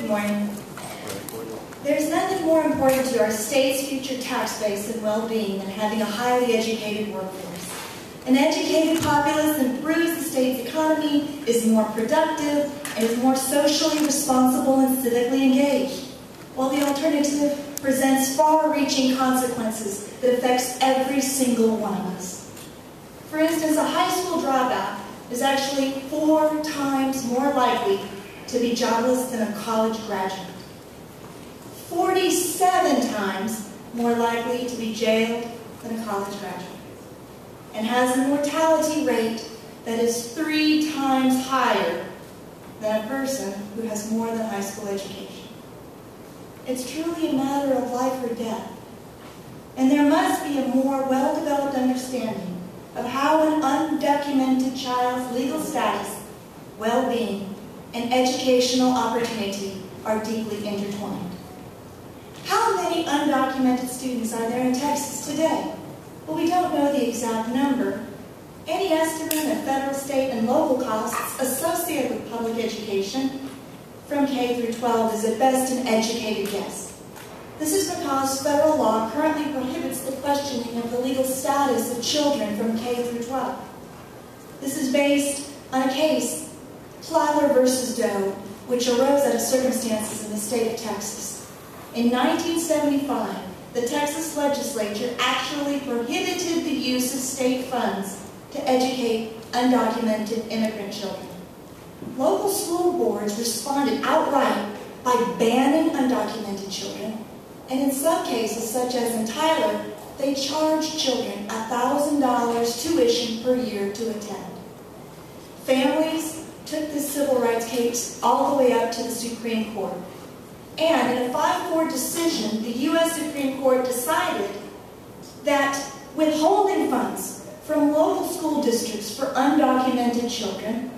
morning. There's nothing more important to our state's future tax base and well-being than having a highly educated workforce. An educated populace improves the state's economy, is more productive, and is more socially responsible and civically engaged, while the alternative presents far-reaching consequences that affects every single one of us. For instance, a high school dropout is actually 4 times more likely to be jobless than a college graduate. 47 times more likely to be jailed than a college graduate. And has a mortality rate that is 3 times higher than a person who has more than high school education. It's truly a matter of life or death. And there must be a more well-developed understanding of how an undocumented child's legal status, well-being, and educational opportunity are deeply intertwined. How many undocumented students are there in Texas today? Well, we don't know the exact number. Any estimate of federal, state, and local costs associated with public education from K through 12 is at best an educated guess. This is because federal law currently prohibits the questioning of the legal status of children from K through 12. This is based on a case, Plyler versus Doe, which arose out of circumstances in the state of Texas. In 1975, the Texas legislature actually prohibited the use of state funds to educate undocumented immigrant children. Local school boards responded outright by banning undocumented children, and in some cases, such as in Tyler, they charged children $1,000 tuition per year to attend. Families took this civil rights case all the way up to the Supreme Court. And in a 5-4 decision, the U.S. Supreme Court decided that withholding funds from local school districts for undocumented children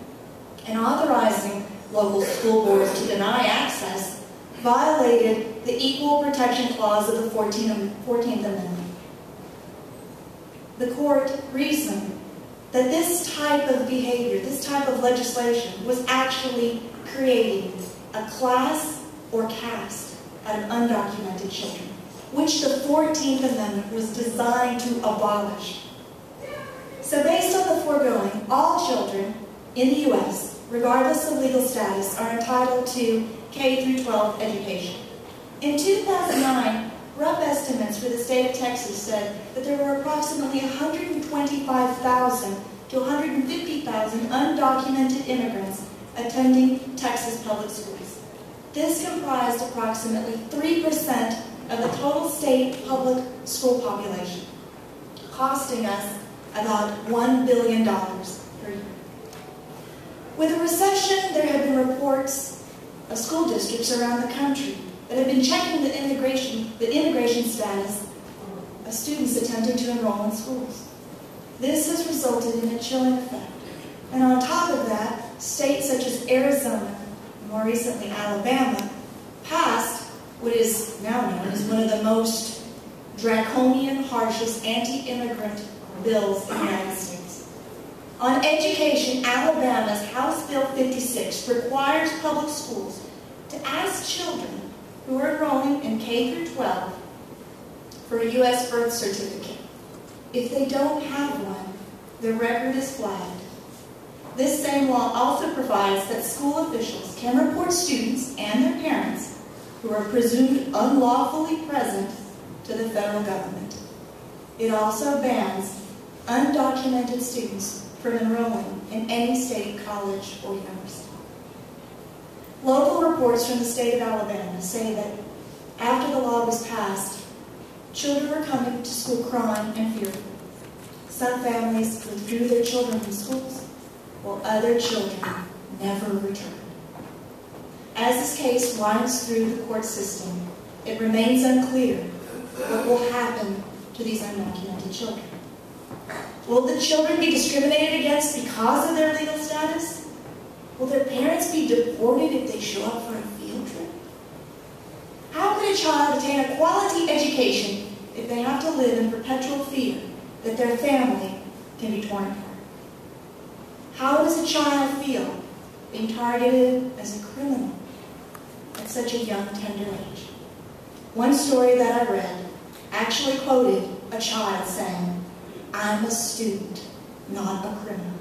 and authorizing local school boards to deny access violated the Equal Protection Clause of the 14th Amendment. The court reasoned that this type of behavior, this type of legislation, was actually creating a class or caste out of undocumented children, which the 14th Amendment was designed to abolish. So based on the foregoing, all children in the U.S., regardless of legal status, are entitled to K through 12 education. In 2009, rough estimates for the state of Texas said that there were approximately 125,000 to 150,000 undocumented immigrants attending Texas public schools. This comprised approximately 3% of the total state public school population, costing us about $1 billion per year. With the recession, there have been reports of school districts around the country that have been checking the immigration status of students attempting to enroll in schools. This has resulted in a chilling effect. And on top of that, states such as Arizona, more recently Alabama, passed what is now known as one of the most draconian, harshest anti-immigrant bills in the United States. On education, Alabama's House Bill 56 requires public schools to ask children who are enrolling in K through 12 for a U.S. birth certificate. If they don't have one, their record is flagged. This same law also provides that school officials can report students and their parents who are presumed unlawfully present to the federal government. It also bans undocumented students from enrolling in any state college or university. Local reports from the state of Alabama say that after the law was passed, children were coming to school crying and fearful. Some families withdrew their children from schools, while other children never returned. As this case winds through the court system, it remains unclear what will happen to these undocumented children. Will the children be discriminated against because of their legal status? Will their parents be deported if they show up for a field trip? How could a child attain a quality education if they have to live in perpetual fear that their family can be torn apart? How does a child feel being targeted as a criminal at such a young, tender age. One story that I read actually quoted a child saying, "I'm a student, not a criminal."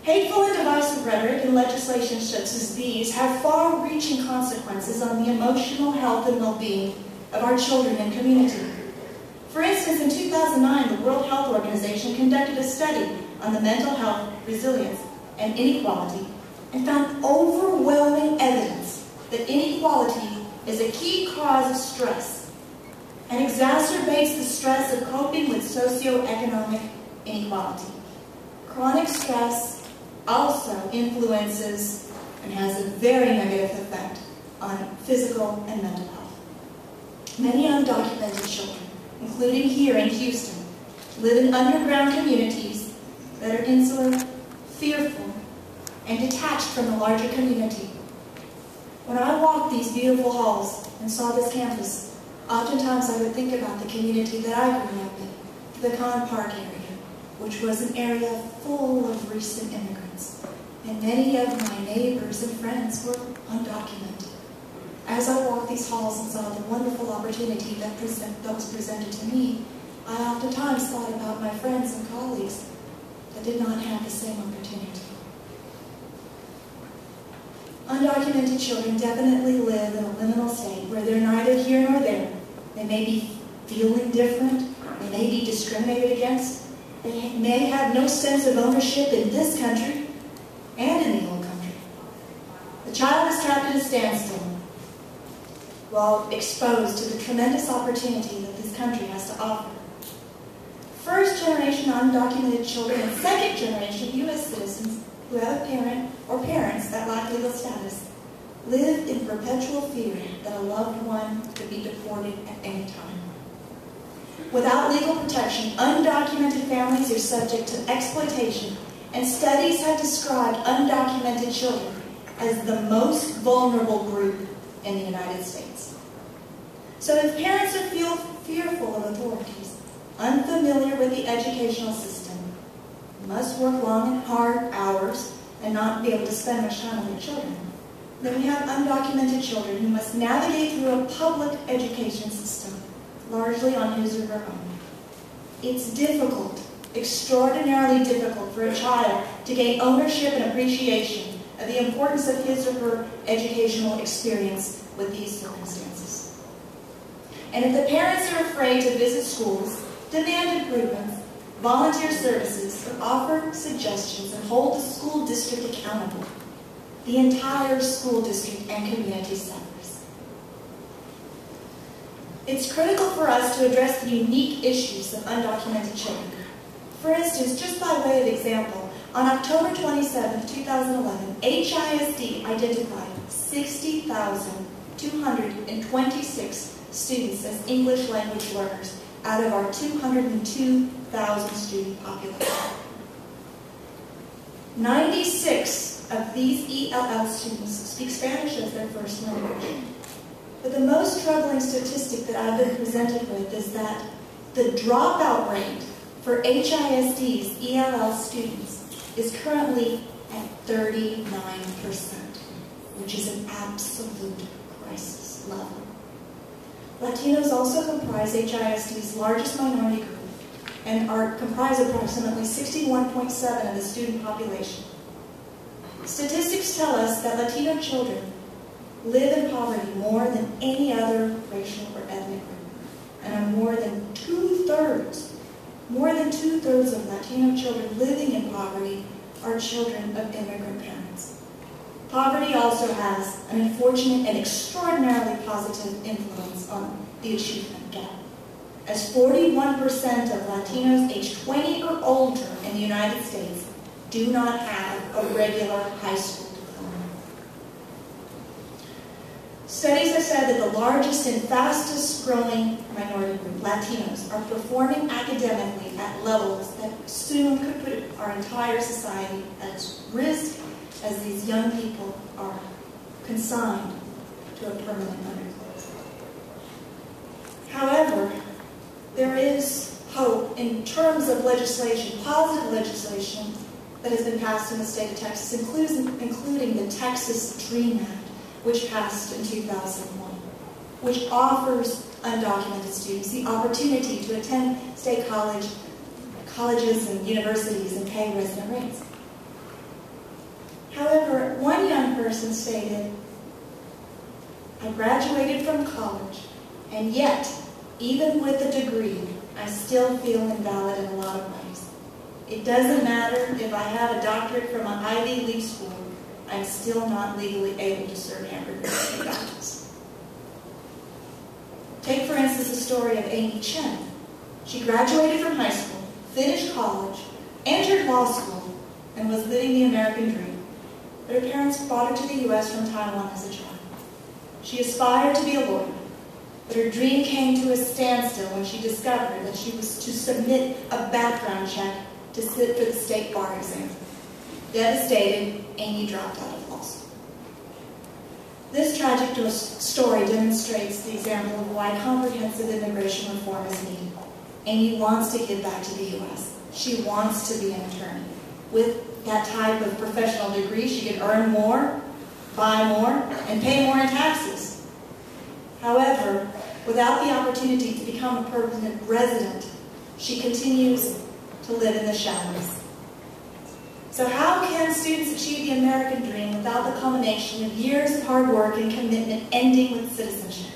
Hateful and divisive rhetoric and legislation such as these have far-reaching consequences on the emotional health and well-being of our children and community. For instance, in 2009, the World Health Organization conducted a study on the mental health, resilience, and inequality and found overwhelming evidence that inequality is a key cause of stress and exacerbates the stress of coping with socioeconomic inequality. Chronic stress also influences and has a very negative effect on physical and mental health. Many undocumented children, including here in Houston, live in underground communities that are insular, fearful, and detached from the larger community. When I walked these beautiful halls and saw this campus, oftentimes I would think about the community that I grew up in, the Kahn Park area, which was an area full of recent immigrants, and many of my neighbors and friends were undocumented. As I walked these halls and saw the wonderful opportunity that was presented to me, I oftentimes thought about my friends and colleagues that did not have the same opportunity. Undocumented children definitely live in a liminal state where they're neither here nor there. They may be feeling different, they may be discriminated against, they may have no sense of ownership in this country and in the old country. The child is trapped at a standstill while exposed to the tremendous opportunity that this country has to offer. First-generation undocumented children and second-generation U.S. citizens who have a parent or parents that lack legal status live in perpetual fear that a loved one could be deported at any time. Without legal protection, undocumented families are subject to exploitation, and studies have described undocumented children as the most vulnerable group in the United States. So if parents are fearful of authorities, unfamiliar with the educational system, must work long and hard hours and not be able to spend much time with their children, then we have undocumented children who must navigate through a public education system, largely on his or her own. It's difficult, extraordinarily difficult for a child to gain ownership and appreciation of the importance of his or her educational experience with these circumstances. And if the parents are afraid to visit schools, demand improvements, volunteer services, or offer suggestions and hold the school district accountable, the entire school district and community suffers. It's critical for us to address the unique issues of undocumented children. For instance, just by way of example, on October 27, 2011, HISD identified 60,226 students as English language learners out of our 202,000 student population. 96 of these ELL students speak Spanish as their first language. But the most troubling statistic that I've been presented with is that the dropout rate for HISD's ELL students is currently at 39%, which is an absolute crisis level. Latinos also comprise HISD's largest minority group and comprise approximately 61.7% of the student population. Statistics tell us that Latino children live in poverty more than any other racial or ethnic group, and are more than two-thirds of Latino children living in poverty are children of immigrant parents. Poverty also has an unfortunate and extraordinarily positive influence on the achievement gap, as 41% of Latinos aged 20 or older in the United States do not have a regular high school diploma. Studies have said that the largest and fastest growing minority group, Latinos, are performing academically at levels that soon could put our entire society at risk, as these young people are consigned to a permanent underclass. However, there is hope in terms of legislation, positive legislation that has been passed in the state of Texas, including the Texas DREAM Act, which passed in 2001, which offers undocumented students the opportunity to attend state colleges and universities and pay resident rates. However, one young person stated, "I graduated from college, and yet, even with a degree, I still feel invalid in a lot of ways. It doesn't matter if I have a doctorate from an Ivy League school, I'm still not legally able to serve hamburgers at McDonald's." Take, for instance, the story of Amy Chen. She graduated from high school, finished college, entered law school, and was living the American dream. But her parents brought her to the U.S. from Taiwan as a child. She aspired to be a lawyer, but her dream came to a standstill when she discovered that she was to submit a background check to sit for the state bar exam. Devastated, Amy dropped out of law school. This tragic story demonstrates the example of why comprehensive immigration reform is needed. Amy wants to give back to the U.S. She wants to be an attorney. With that type of professional degree, she can earn more, buy more, and pay more in taxes. However, without the opportunity to become a permanent resident, she continues to live in the shadows. So how can students achieve the American dream without the culmination of years of hard work and commitment ending with citizenship?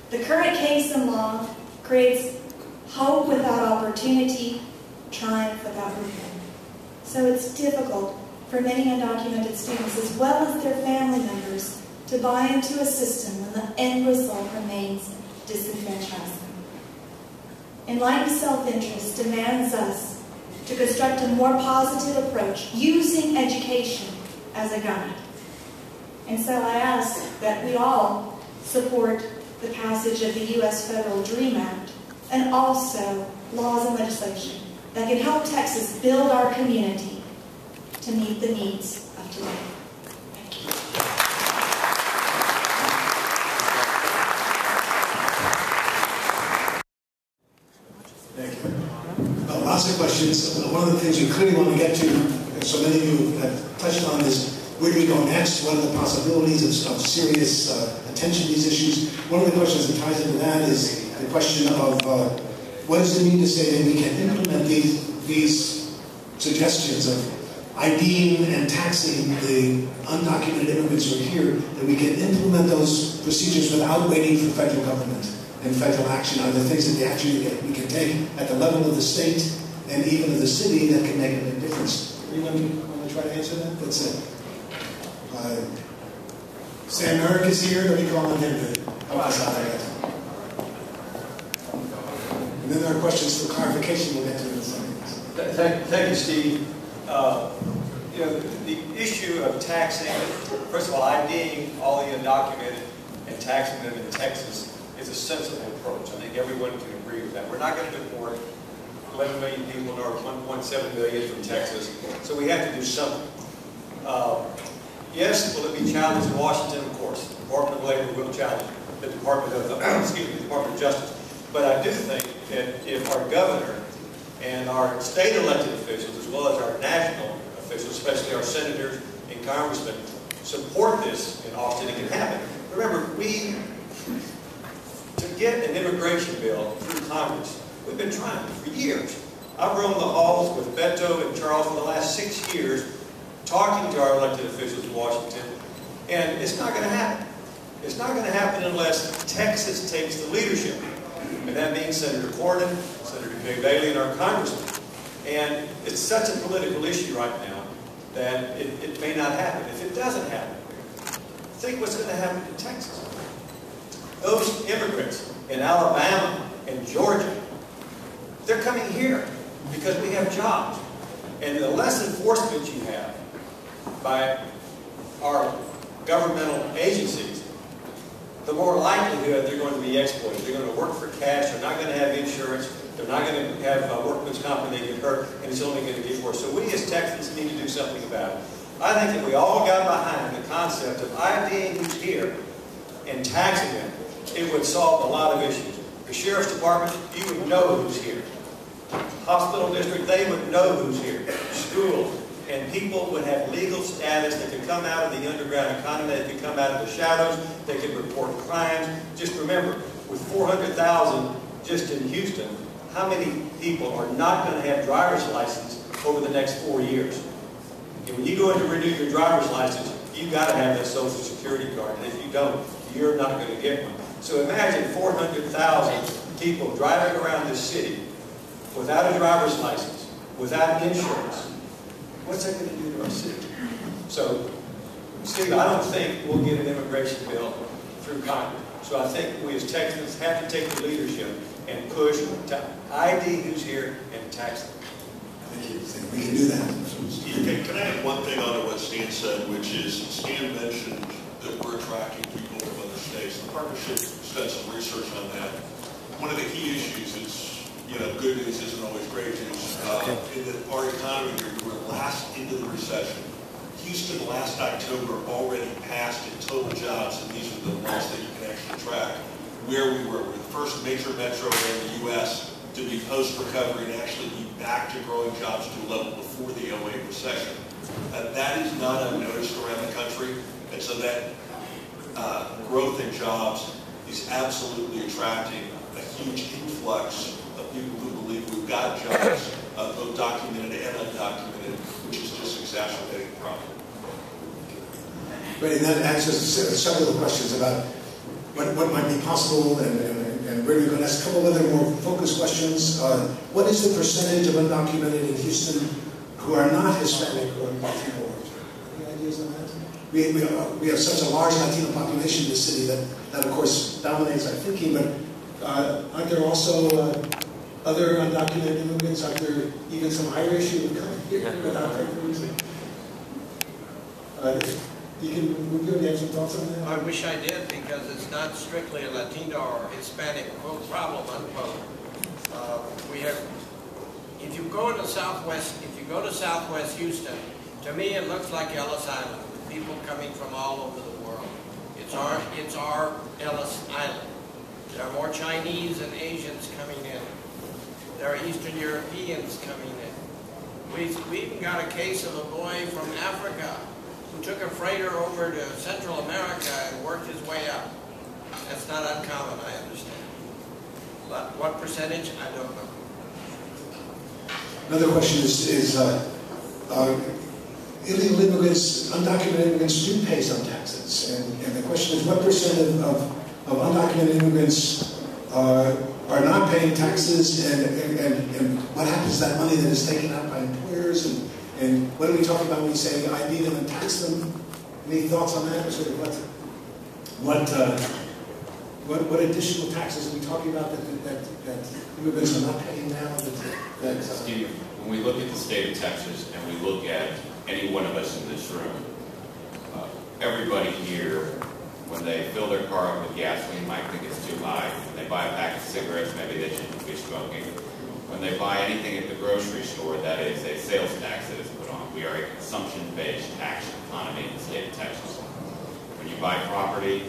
The current case in law creates hope without opportunity, triumph without reward. So it's difficult for many undocumented students, as well as their family members, to buy into a system when the end result remains disenfranchisement. Enlightened self-interest demands us to construct a more positive approach, using education as a guide. And so I ask that we all support the passage of the U.S. Federal DREAM Act, and also laws and legislation that can help Texas build our community to meet the needs of today. Thank you. Thank you. Lots of questions. One of the things we clearly want to get to, and so many of you have touched on, is where do we go next? What are the possibilities of serious attention to these issues? One of the questions that ties into that is the question of what does it mean to say that we can implement these suggestions of IDing and taxing the undocumented immigrants who are here, that we can implement those procedures without waiting for federal government and federal action? Are there things that we can take at the level of the state and even of the city that can make a big difference? Anyone want to try to answer that? That's it. Sam Merrick is here. Let me call on him to help us out, I guess. And then there are questions for clarification we'll get to in a second. Thank you, Steve. The issue of taxing, first of all, IDing all the undocumented and taxing them in Texas is a sensible approach. I think everyone can agree with that. We're not going to deport 11 million people or 1.7 million from Texas, so we have to do something. Yes, will it be challenged in Washington? Of course. The Department of Labor will challenge the Department of Justice. But I do think that if our governor and our state elected officials, as well as our national officials, especially our senators and congressmen, support this in Austin, it can happen. Remember, to get an immigration bill through Congress, we've been trying for years. I've roamed the halls with Beto and Charles for the last 6 years, talking to our elected officials in Washington, and it's not going to happen. It's not going to happen unless Texas takes the leadership. And that means Senator Cornyn, Senator Kay Bailey, and our congressmen. And it's such a political issue right now that it may not happen. If it doesn't happen, think what's going to happen in Texas. Those immigrants in Alabama and Georgia, they're coming here because we have jobs. And the less enforcement you have by our governmental agencies, the more likelihood they're going to be exploited. They're going to work for cash, they're not going to have insurance, they're not going to have workman's comp when they get hurt, and it's only going to get worse. So we as Texans need to do something about it. I think if we all got behind the concept of IDing who's here and taxing them, it would solve a lot of issues. The Sheriff's Department, you would know who's here. Hospital district, they would know who's here. School, and people would have legal status. They could come out of the underground economy. They could come out of the shadows. They could report crimes. Just remember, with 400,000 just in Houston, how many people are not going to have driver's license over the next 4 years? And when you go in to renew your driver's license, you've got to have that Social Security card. And if you don't, you're not going to get one. So imagine 400,000 people driving around this city without a driver's license, without insurance. What's that going to do to our city? So, Steve, I don't think we'll get an immigration bill through Congress. So I think we as Texans have to take the leadership and push to ID who's here and tax them. Thank you. We can do that. Steve, can I add one thing on to what Stan said, which is Stan mentioned that we're attracting people from other states. The partnership spent some research on that. One of the key issues is, good news isn't always great news. In that our economy here, we were last into the recession. Houston last October already passed in total jobs, and these are the ones that you can actually track, where we were. We're the first major metro in the U.S. to be post-recovery and actually be back to growing jobs to a level before the 08 recession. That is not unnoticed around the country, and so that growth in jobs is absolutely attracting a huge influx of people who believe we've got jobs, both documented and undocumented, which is just exacerbating the problem. Right, and that answers several questions about what might be possible and where we're going to ask a couple other more focused questions. What is the percentage of undocumented in Houston who are not Hispanic or Latino? Any ideas on that? We have such a large Latino population in the city that of course dominates our thinking, but aren't there also other undocumented immigrants? Aren't there even some Irish who would come here without papers? Would you have some thoughts on that? I wish I did, because it's not strictly a Latino or Hispanic quote problem unquote. If you go to Southwest Houston, to me it looks like Ellis Island. People coming from all over the world. It's our Ellis Island. There are more Chinese and Asians coming in. There are Eastern Europeans coming in. We even got a case of a boy from Africa who took a freighter over to Central America and worked his way up. That's not uncommon, I understand. But what percentage, I don't know. Another question is illegal immigrants, undocumented immigrants do pay some taxes. And the question is, what percent of undocumented immigrants are not paying taxes, and what happens to that money that is taken out by employers? And what are we talking about when we say ID them and tax them? Any thoughts on that? Sort of what additional taxes are we talking about that immigrants are not paying now? Steve, when we look at the state of Texas and we look at any one of us in this room, everybody here, when they fill their car up with gasoline, might think it's too high. When they buy a pack of cigarettes, maybe they shouldn't be smoking. When they buy anything at the grocery store, that is a sales tax that is put on. We are a consumption-based tax economy in the state of Texas. When you buy property,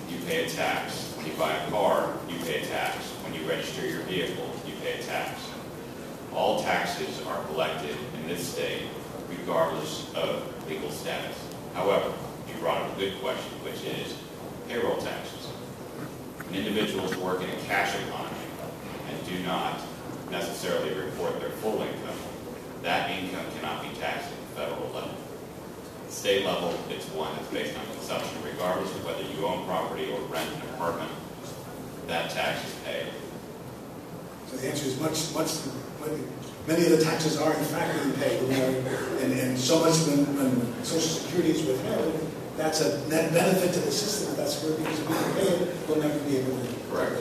you pay a tax. When you buy a car, you pay a tax. When you register your vehicle, you pay a tax. All taxes are collected in this state regardless of legal status. However, you brought up a good question, which is payroll taxes. When individuals work in a cash economy and do not necessarily report their full income, that income cannot be taxed at the federal level. At the state level, it's one that's based on consumption, regardless of whether you own property or rent an apartment, that tax is paid. So the answer is many of the taxes are in fact being paid, and so much when Social Security is withheld, that's a net benefit to the system. That's where, because if we can pay it, we'll never be able to. Correct.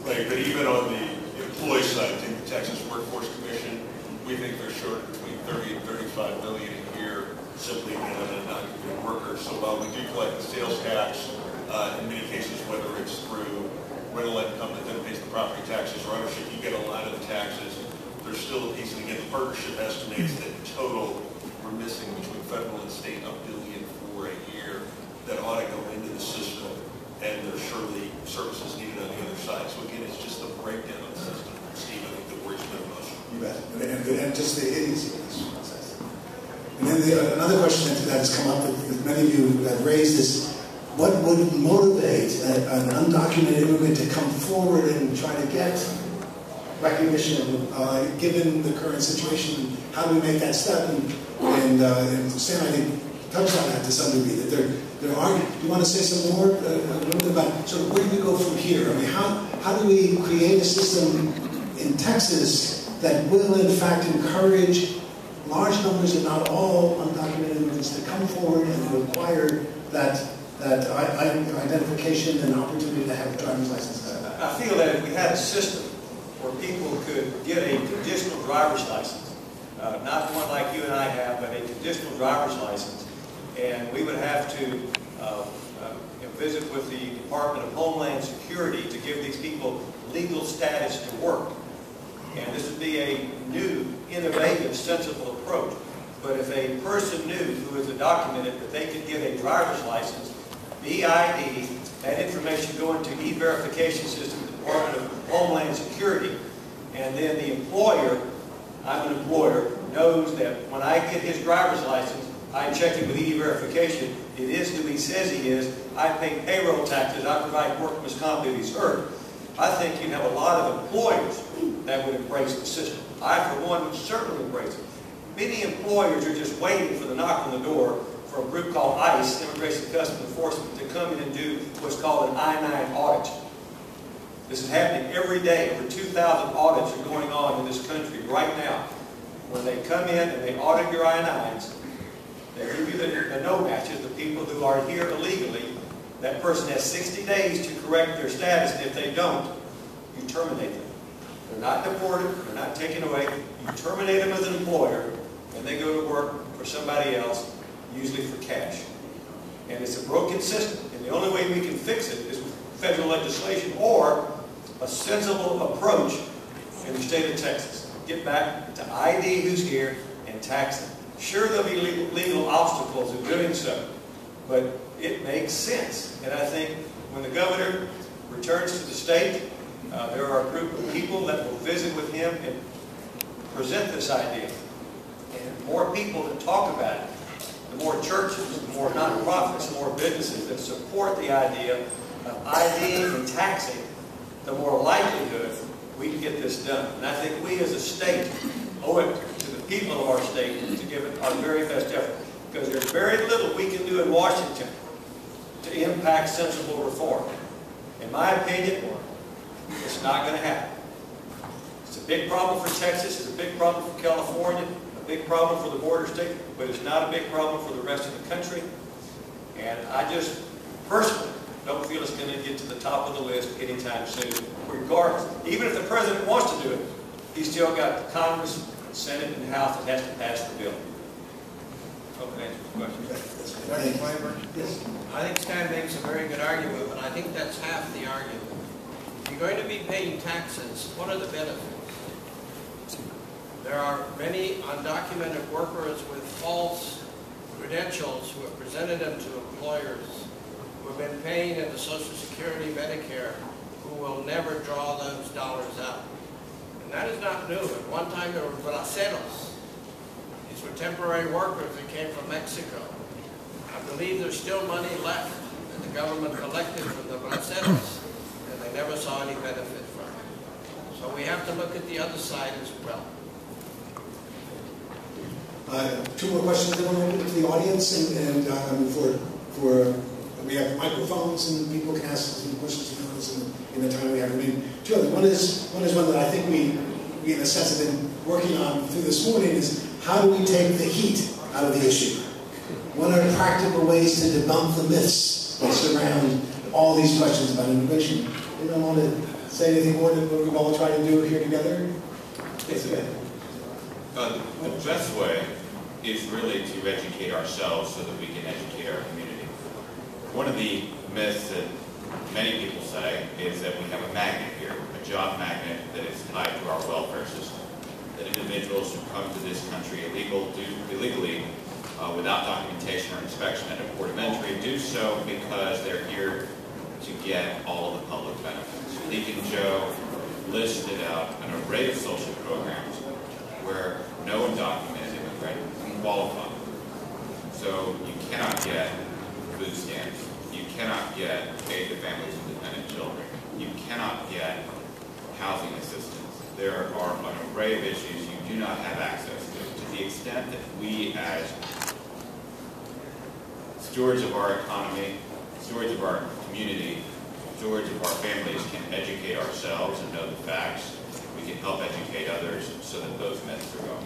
Right, but even on the employee side, take the Texas Workforce Commission, we think they're short between 30 and 35 million a year simply being an undocumented worker. So while we do collect the sales tax, in many cases, whether it's through rental income that then pays the property taxes or ownership, you get a lot of the taxes. There's still a piece, and again, the partnership estimates that in total we're missing between federal and state $1 billion for a year that ought to go into the system, and there's surely services needed on the other side. So again, it's just the breakdown of the system, Steve, I think that worries me the most. You bet. And just the idiocy of this process. Another question that has come up that many of you have raised is, what would motivate an undocumented immigrant to come forward and try to get recognition, given the current situation? How do we make that step? And Sam, I think, touched on that to some degree, that there are. Do you want to say some more, a little bit about sort of where do we go from here? I mean, how do we create a system in Texas that will, in fact, encourage large numbers, if not all, undocumented immigrants to come forward and to acquire that identification and opportunity to have a driver's license? I feel that if we had a system where people could get a conditional driver's license, not one like you and I have, but a conditional driver's license, and we would have to visit with the Department of Homeland Security to give these people legal status to work. And this would be a new, innovative, sensible approach. But if a person knew who is undocumented that they could get a driver's license, BID, that information go into e-verification system, the Department of Homeland Security, and then the employer, I'm an employer, knows that when I get his driver's license, I check it with e-verification, it is who he says he is, I pay payroll taxes, I provide workman's comp if he's hurt. I think you'd have a lot of employers that would embrace the system. I, for one, would certainly embrace it. Many employers are just waiting for the knock on the door for a group called ICE, Immigration and Customs Enforcement, to come in and do what's called an I-9 audit. This is happening every day. Over 2,000 audits are going on in this country right now. When they come in and they audit your I-9s, they give you the no matches, the people who are here illegally. That person has 60 days to correct their status, and if they don't, you terminate them. They're not deported, they're not taken away. You terminate them as an employer, and they go to work for somebody else, usually for cash. And it's a broken system, and the only way we can fix it is with federal legislation or a sensible approach in the state of Texas. Get back to ID who's here and tax them. Sure, there'll be legal obstacles in doing so, but it makes sense. And I think when the governor returns to the state, there are a group of people that will visit with him and present this idea. And the more people that talk about it, the more churches, the more nonprofits, the more businesses that support the idea of IDing and taxing, the more likelihood we can get this done. And I think we as a state owe it to the people of our state to give it our very best effort. Because there's very little we can do in Washington to impact sensible reform. In my opinion, it's not going to happen. It's a big problem for Texas, it's a big problem for California, a big problem for the border state, but it's not a big problem for the rest of the country. And I just personally don't feel it's going to get to the top of the list anytime soon, regardless. Even if the president wants to do it, he's still got the Congress, Senate, and the House that has to pass the bill. Hope that answers the question. Dr. Clyburn? Yes. I think Stan makes a very good argument, but I think that's half the argument. If you're going to be paying taxes, what are the benefits? There are many undocumented workers with false credentials who have presented them to employers who have been paying into Social Security, Medicare, who will never draw those dollars out. And that is not new. At one time there were braceros. These were temporary workers that came from Mexico. I believe there's still money left that the government collected from the braceros, and they never saw any benefit from it. So we have to look at the other side as well. Two more questions that I want to open to the audience, and we have microphones and people can ask some questions in the time we have remaining. Two others. One is one that I think we in a sense have been working on through this morning is how do we take the heat out of the issue? What are practical ways to debunk the myths that surround all these questions about immigration? Anyone want to say anything more than what we've all tried to do here together? Yes, go ahead. The best way is really to educate ourselves so that we can educate our community. One of the myths that many people say is that we have a magnet here, a job magnet that is tied to our welfare system. That individuals who come to this country illegally without documentation or inspection at a port of entry do so because they're here to get all of the public benefits. Deacon Joe listed out an array of social programs where no undocumented immigrant can qualify. So you cannot get food stamps. You cannot get aid to families with dependent children. You cannot get housing assistance. There are an array of issues you do not have access to the extent that we as stewards of our economy, stewards of our community, stewards of our families can educate ourselves and know the facts. We can help educate others so that those myths are gone.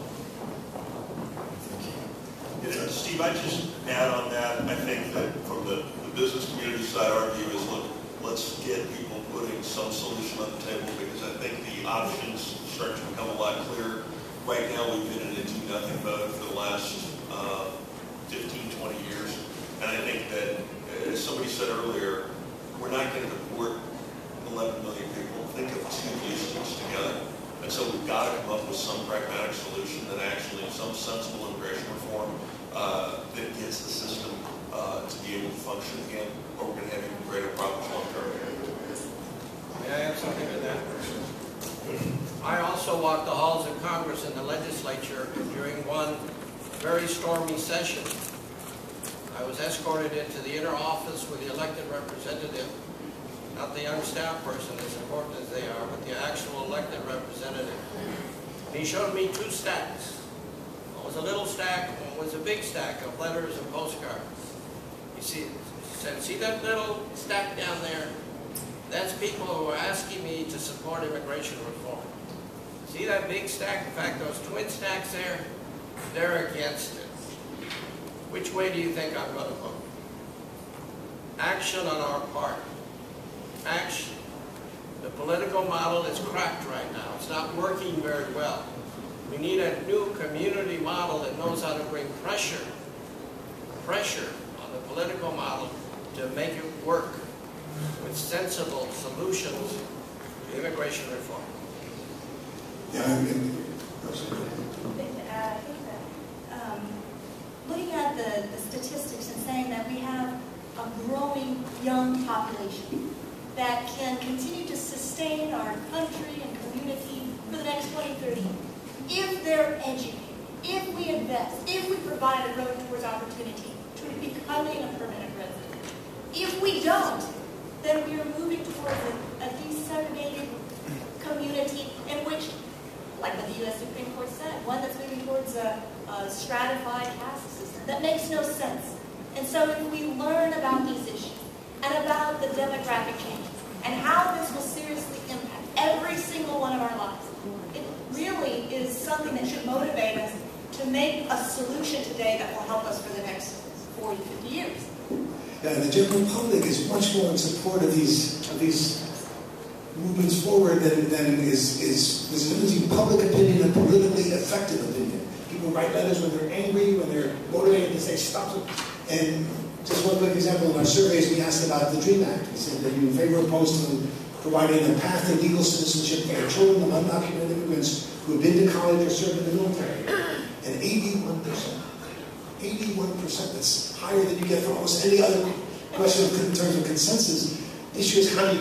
Steve, I just add on that. I think that from the business community side, our view is, look, let's get people putting some solution on the table, because I think the options start to become a lot clearer. Right now, we've been in a do-nothing mode for the last 15, 20 years. And I think that, as somebody said earlier, we're not going to deport 11 million people. Think of two Houstons together. And so we've got to come up with some pragmatic solution that actually, some sensible immigration reform that gets the system to be able to function again, or we're going to have even greater problems long term. May I add something to that? I also walked the halls of Congress and the legislature during one very stormy session. I was escorted into the inner office with the elected representative, not the young staff person, as important as they are, but the actual elected representative. He showed me two stacks. One was a little stack, one was a big stack of letters and postcards. He said, see that little stack down there? That's people who are asking me to support immigration reform. See that big stack? In fact, those twin stacks there, they're against it. Which way do you think I'm going to vote? Action on our part. Action. The political model is cracked right now. It's not working very well. We need a new community model that knows how to bring pressure on the political model to make it work with sensible solutions to immigration reform. Yeah, I think that looking at the statistics and saying that we have a growing young population that can continue to sustain our country and community for the next 20, 30 years, if they're educated, if we invest, if we provide a road towards opportunity to becoming a permanent resident. If we don't, then we are moving towards a desegregated community in which, like what the U.S. Supreme Court said, one that's moving towards a stratified caste system. That makes no sense. And so if we learn about these issues and about the demographic changes and how this will seriously impact every single one of our lives, it really is something that should motivate us to make a solution today that will help us for the next 40, 50 years. Yeah, and the general public is much more in support of these movements forward than is losing public opinion and politically effective opinion. People write letters when they're angry, when they're motivated to say stop it. And just one quick example, in our surveys we asked about the DREAM Act. We said that you favor opposed to providing a path to legal citizenship for children of undocumented immigrants who have been to college or served in the military. And 81%, that's higher than you get for almost any other question in terms of consensus. The issue is how do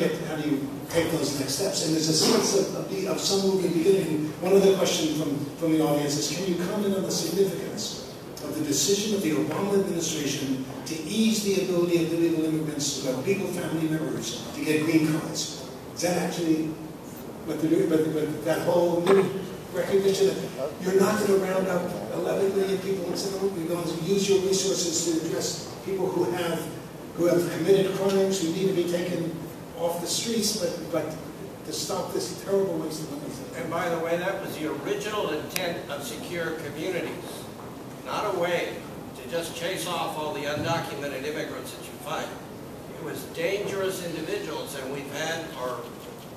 you take those next steps? And there's a sense of some movement beginning. One other question from the audience is, can you comment on the significance of the decision of the Obama administration to ease the ability of illegal immigrants who have legal family members to get green cards? Is that actually what they're doing? But that whole new recognition that you're not going to round up 11 million people and say, oh, you're going to use your resources to address people who have committed crimes, who need to be taken off the streets, but to stop this terrible waste of money. And by the way, that was the original intent of Secure Communities, not a way to just chase off all the undocumented immigrants that you find. It was dangerous individuals, and we've had our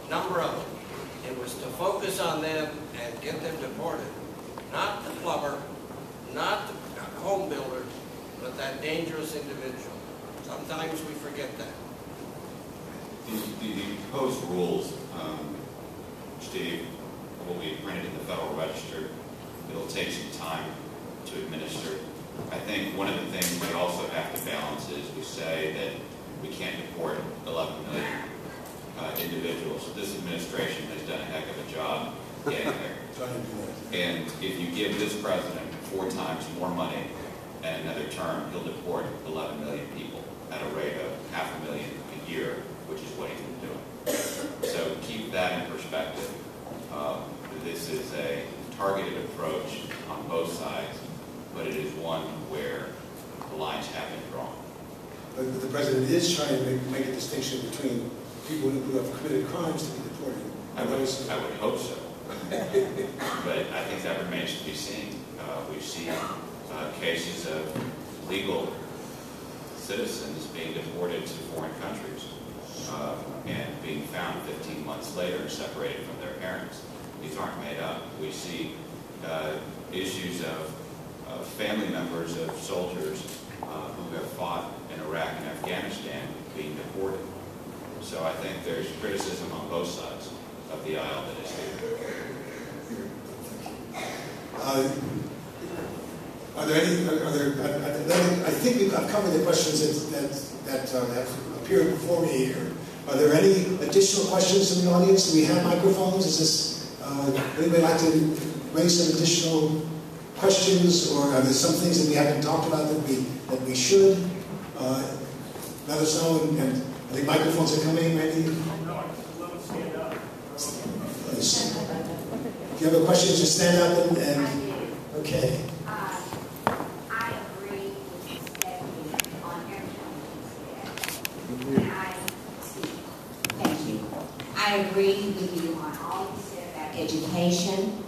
number of them. It was to focus on them and get them deported. Not the plumber, not the home builder, but that dangerous individual. Sometimes we forget that. The proposed rules, Steve, will be printed in the Federal Register. It'll take some time to administer. I think one of the things we also have to balance is we say that we can't deport 11 million individuals. This administration has done a heck of a job getting there. And if you give this president 4 times more money and another term, he'll deport 11 million people at a rate of 500,000 a year, which is what he's been doing. So keep that in perspective. This is a targeted approach on both sides, but it is one where the lines have been drawn. But the president is trying to make a distinction between people who have committed crimes to be deported. I would hope so. But I think that remains to be seen. We've seen cases of legal citizens being deported to foreign countries and being found 15 months later separated from their parents. These aren't made up. We see issues of family members of soldiers who have fought in Iraq and Afghanistan being deported. So I think there's criticism on both sides of the aisle that is here. I think I've covered the questions that have appeared before me here. Are there any additional questions from the audience? Do we have microphones? Is this, anybody like to raise some additional questions, or are there some things that we haven't talked about that we should? Let us know, and I think microphones are coming, Randy. Please. If you have a question, just stand up and okay. I agree with Stephanie on everything he said. Thank you. I agree with you on all you said about education.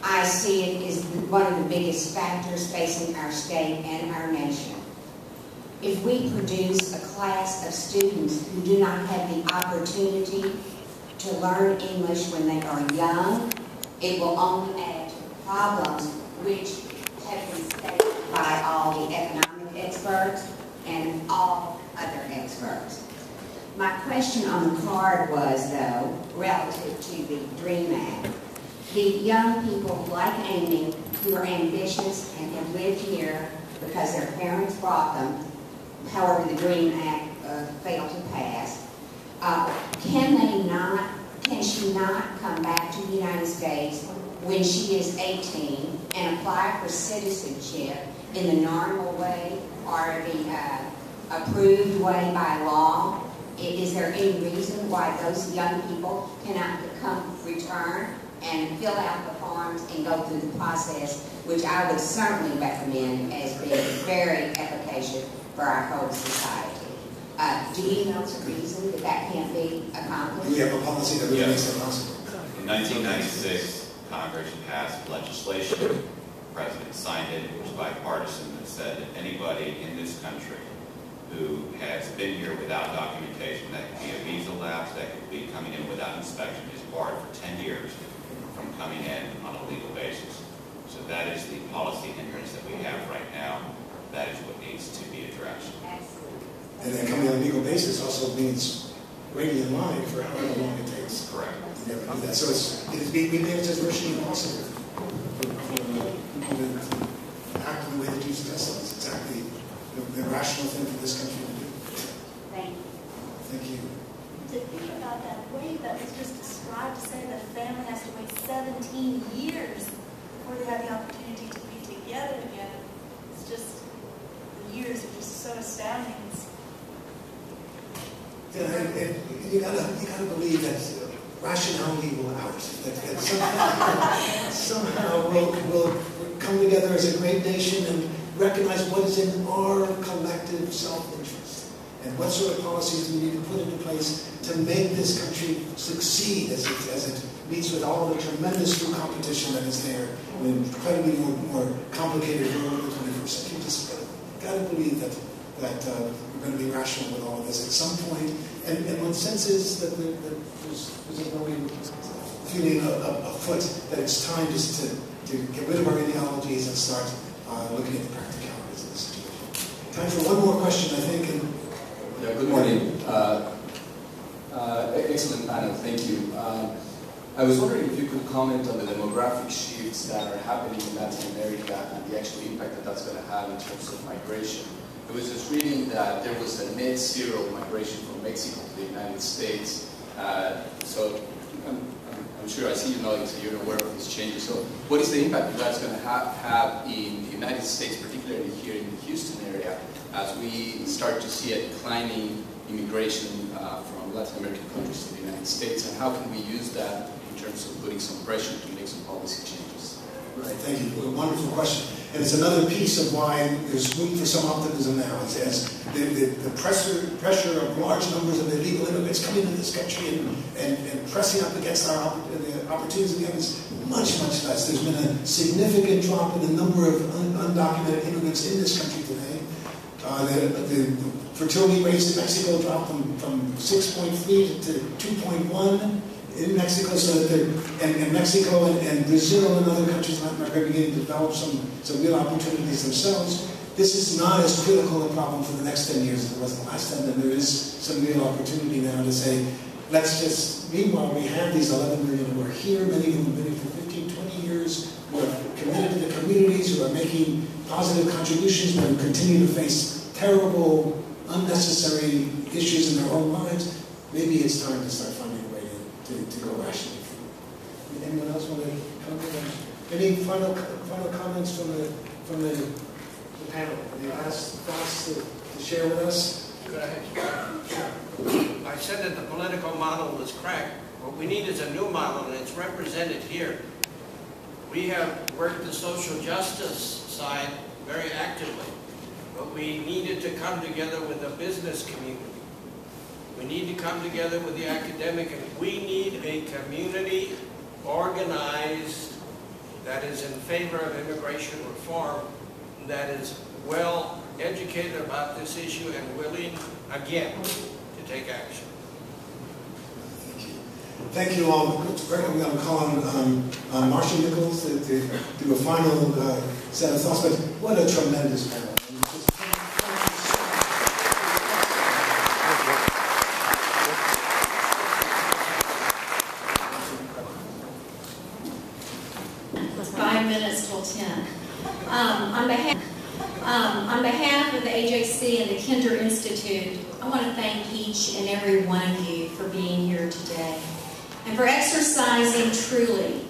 I see it as one of the biggest factors facing our state and our nation. If we produce a class of students who do not have the opportunity to learn English when they are young, it will only add to the problems which have been stated by all the economic experts and all other experts. My question on the card was, though, relative to the DREAM Act. The young people like Amy who are ambitious and have lived here because their parents brought them, however the DREAM Act failed to pass, can she not come back to the United States when she is 18 and apply for citizenship in the normal way or the approved way by law? Is there any reason why those young people cannot return and fill out the forms and go through the process, which I would certainly recommend as being very efficacious for our whole society? Do you know the reason that can't be accomplished? Do we have a policy that really makes that possible? In 1996, Congress passed legislation. The President signed it. It was bipartisan that said that anybody in this country who has been here without documentation, that could be a visa lapse, that could be coming in without inspection, is barred for 10 years from coming in on a legal basis. So that is the policy hindrance that we have right now. That is what needs to be addressed. And then coming on a legal basis also means waiting in line for however long it takes. Correct. To never do that. So we made it as virtually impossible for people to act in the way that you suggested. It's exactly the rational thing for this country to do. Thank you. Thank you. To think about that way that was just described, to say that a family has to wait 17 years before they have the opportunity to be together again, it's just, the years are just so astounding. Yeah, and you gotta believe that rationality will out. That somehow we'll come together as a great nation and recognize what is in our collective self-interest and what sort of policies we need to put into place to make this country succeed as it meets with all of the tremendous new competition that is there, and incredibly more complicated world of the 21st century. You just gotta believe that we're going to be rational with all of this at some point. And my sense is that there's a growing feeling afoot that it's time just to get rid of our ideologies and start looking at the practicalities of the situation. Time for one more question, I think. Yeah, good morning. Excellent panel, thank you. I was wondering if you could comment on the demographic shifts that are happening in Latin America and the actual impact that that's going to have in terms of migration. I was just reading that there was a net zero migration from Mexico to the United States. So I'm sure I see you nodding, so you're aware of these changes. So what is the impact that that's going to have in the United States, particularly particularly here in the Houston area, as we start to see a declining immigration from Latin American countries to the United States, and how can we use that in terms of putting some pressure to make some policy changes? Right, thank you. A wonderful question. And it's another piece of why there's room for some optimism now. As the pressure of large numbers of illegal immigrants coming into this country and pressing up against the opportunities we have is much, much less. There's been a significant drop in the number of undocumented immigrants in this country today. The fertility rates in Mexico dropped from 6.3 to 2.1 in Mexico, so that and Mexico and Brazil and other countries in Latin America are beginning to develop some real opportunities themselves. This is not as critical a problem for the next 10 years as it was the last 10, and there is some real opportunity now to say, let's just, meanwhile, we have these 11 million who are here, many of them have been here for 15, 20 years, who are committed to the communities, who are making positive contributions, but who continue to face terrible, unnecessary issues in their own lives. Maybe it's time to start finding a way to go rationally. Anyone else want to comment? Any final comments from the panel? Any last thoughts to share with us? Go ahead. I said that the political model was cracked. What we need is a new model, and it's represented here. We have worked the social justice side very actively, but we needed to come together with the business community. We need to come together with the academic, and we need a community organized that is in favor of immigration reform, that is well educated about this issue and willing, again, to take action. Thank you. Thank you all. I'm going to call on Marcia Nichols to do a final set of thoughts, but what a tremendous panel. 5 minutes till 10. On behalf of the AJC and the Kinder Institute, I want to thank each and every one of you for being here today and for exercising truly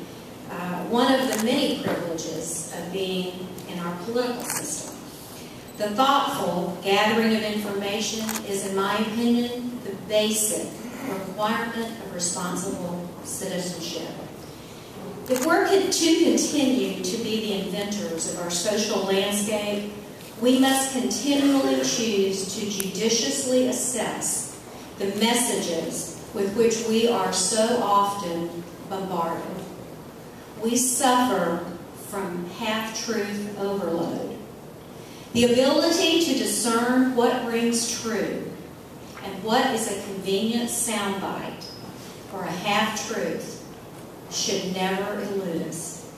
one of the many privileges of being in our political system. The thoughtful gathering of information is, in my opinion, the basic requirement of responsible citizenship. If we're to continue to be the inventors of our social landscape, we must continually choose to judiciously assess the messages with which we are so often bombarded. We suffer from half-truth overload. The ability to discern what rings true and what is a convenient soundbite or a half-truth should never elude us.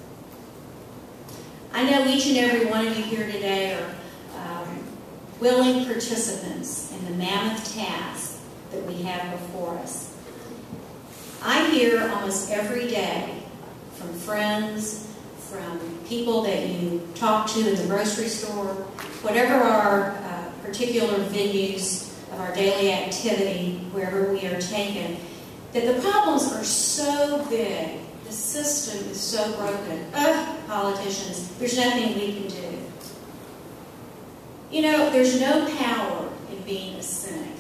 I know each and every one of you here today are willing participants in the mammoth task that we have before us. I hear almost every day from friends, from people that you talk to in the grocery store, whatever our particular venues of our daily activity, wherever we are taken, that the problems are so big, the system is so broken. Politicians, there's nothing we can do. You know, there's no power in being a cynic.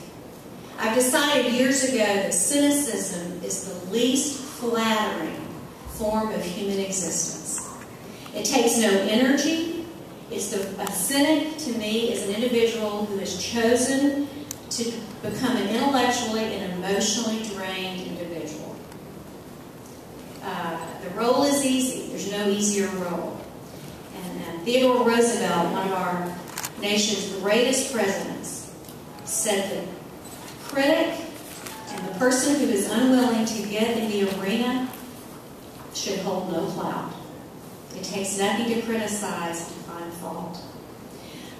I've decided years ago that cynicism is the least flattering form of human existence. It takes no energy. A cynic, to me, is an individual who has chosen to become an intellectually and emotionally drained individual. The role is easy. There's no easier role. And Theodore Roosevelt, one of our nation's greatest presidents, said that the critic and the person who is unwilling to get in the arena should hold no clout. It takes nothing to criticize to find fault.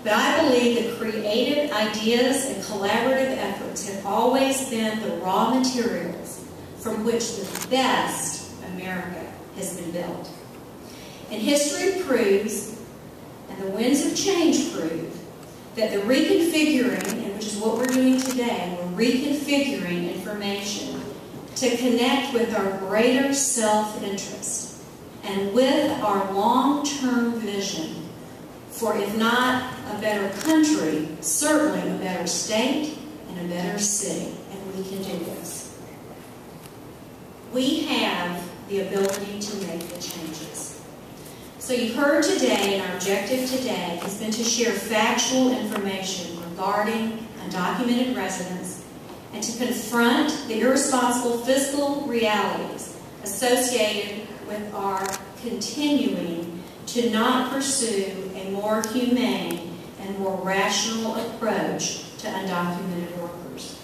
But I believe that creative ideas and collaborative efforts have always been the raw materials from which the best America has been built. And history proves, and the winds of change prove, that the reconfiguring, and which is what we're doing today, we're reconfiguring information to connect with our greater self-interest and with our long-term vision for, if not a better country, certainly a better state and a better city. And we can do this. We have the ability to make the changes. So you've heard today, and our objective today has been to share factual information regarding undocumented residents and to confront the irresponsible fiscal realities associated with our continuing to not pursue a more humane and more rational approach to undocumented workers.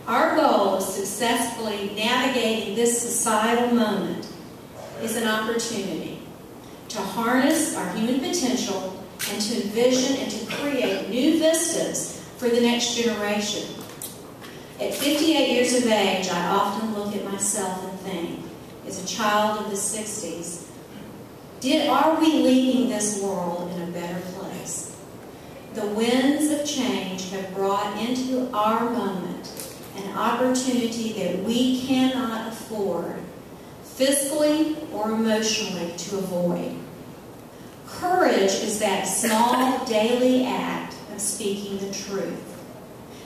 Our goal of successfully navigating this societal moment is an opportunity to harness our human potential and to envision and to create new vistas for the next generation. At 58 years of age, I often look at myself and think, as a child of the 60s, are we leaving this world in a better place? The winds of change have brought into our moment an opportunity that we cannot afford, fiscally or emotionally, to avoid. Courage is that small daily act of speaking the truth.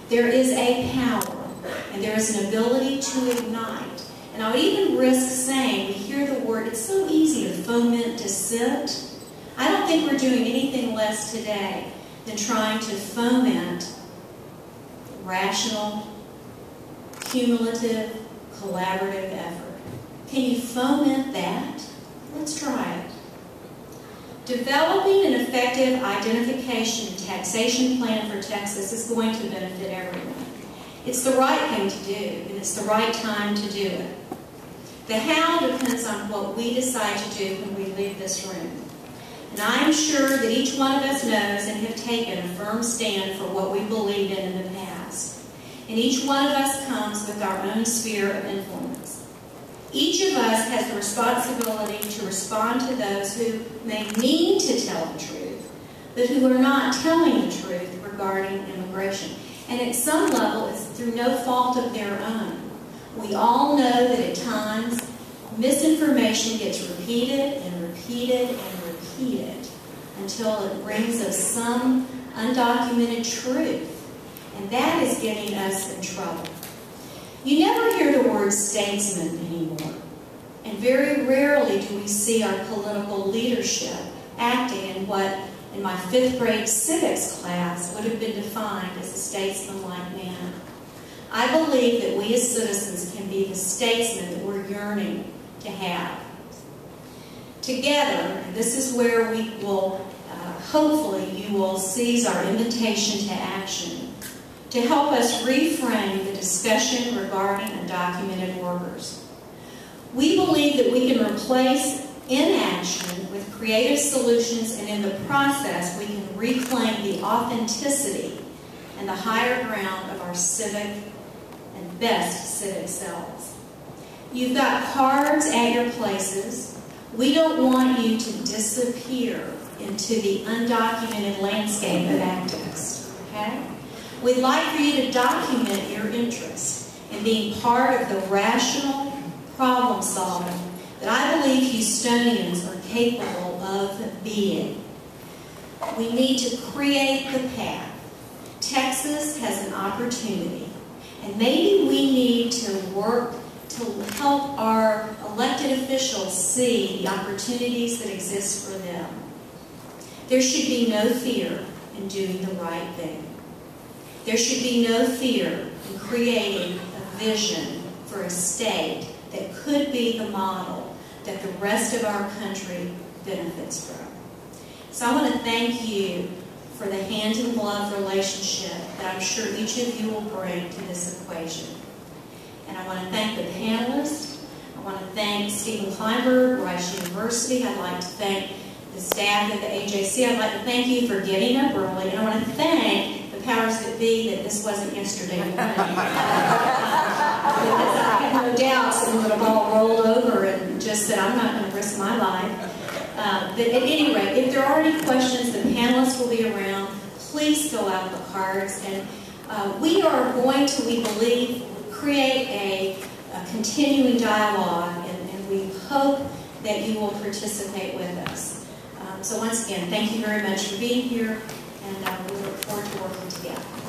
There is a power and there is an ability to ignite. And I'll even risk saying, we hear the word, it's so easy to foment dissent. I don't think we're doing anything less today than trying to foment rational, cumulative, collaborative effort. Can you foment that? Let's try it. Developing an effective identification and taxation plan for Texas is going to benefit everyone. It's the right thing to do, and it's the right time to do it. The how depends on what we decide to do when we leave this room. And I am sure that each one of us knows and have taken a firm stand for what we believed in the past. And each one of us comes with our own sphere of influence. Each of us has the responsibility to respond to those who may mean to tell the truth, but who are not telling the truth regarding immigration. And at some level, it's through no fault of their own. We all know that at times, misinformation gets repeated and repeated and repeated until it brings us some undocumented truth. And that is getting us in trouble. You never hear the word statesman anymore. And very rarely do we see our political leadership acting in what, in my 5th grade civics class, would have been defined as a statesman-like manner. I believe that we as citizens can be the statesmen that we're yearning to have. Together, and this is where we will, hopefully you will seize our invitation to action, to help us reframe the discussion regarding undocumented workers. We believe that we can replace inaction with creative solutions, and in the process we can reclaim the authenticity and the higher ground of our civic and best civic selves. You've got cards at your places. We don't want you to disappear into the undocumented landscape of activists, okay? We'd like for you to document your interest in being part of the rational problem solving that I believe Houstonians are capable of being. We need to create the path. Texas has an opportunity, and maybe we need to work to help our elected officials see the opportunities that exist for them. There should be no fear in doing the right thing. There should be no fear in creating a vision for a state that could be the model that the rest of our country benefits from. So I want to thank you for the hand-in-glove relationship that I'm sure each of you will bring to this equation. And I want to thank the panelists. I want to thank Stephen Kleinberg, Rice University. I'd like to thank the staff at the AJC. I'd like to thank you for getting up early. And I want to thank the powers that be that this wasn't yesterday morning. Because I have no doubt someone would have all rolled over and just said, I'm not going to risk my life. But at any rate, if there are any questions, the panelists will be around. Please fill out the cards. And we are going to, we believe, create a continuing dialogue, and we hope that you will participate with us. So once again, thank you very much for being here, and we look forward to working together.